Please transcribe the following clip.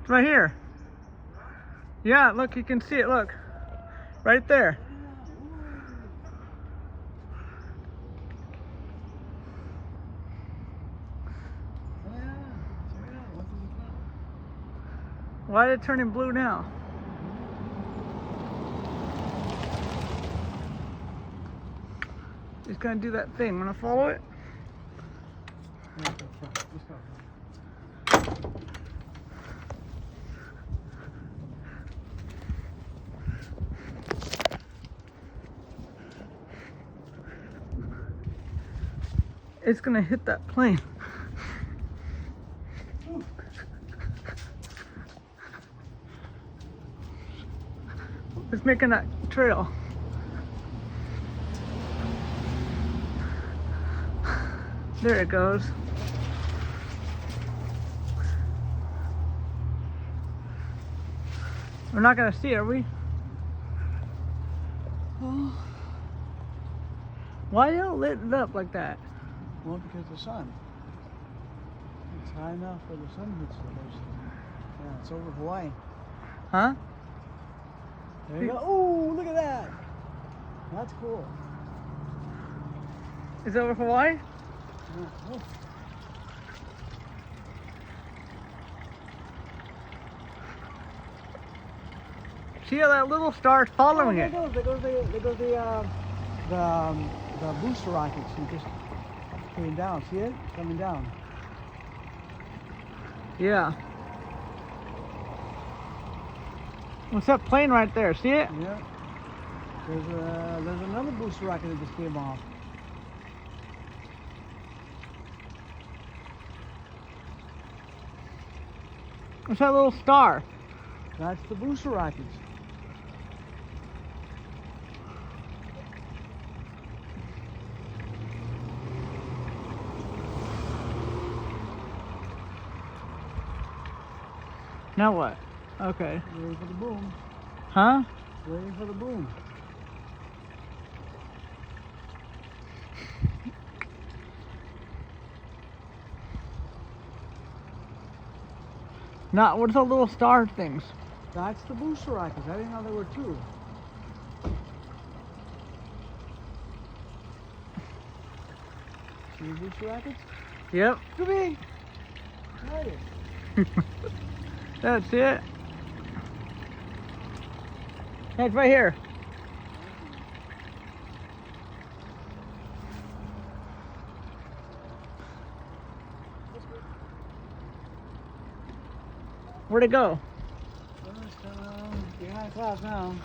Right here. Yeah, look, you can see it, look. Right there. Why is it turning blue now? It's gonna do that thing. Wanna follow it? It's gonna hit that plane. It's making that trail. There it goes. We're not gonna see it, are we? Oh. Why don't it lit it up like that? Well, because the sun. It's high enough where the sun hits the most. Yeah, it's over Hawaii. Huh? There you go. Oh, look at that. That's cool. Is it over Hawaii? Yeah. Oh. See how that little star's following it? There goes the booster rockets. He just came down. See it? Coming down. Yeah. What's that plane right there? See it? Yeah. There's another booster rocket that just came off. What's that little star? That's the booster rockets. Now what? Okay. Waiting for the boom. Huh? Waiting for the boom. Not, what's the little star things? That's the booster rockets. I didn't know there were two. See the booster rockets? Yep. Come in. Got it. That's it. That's right here. Where'd it go? Well, it's behind clouds now.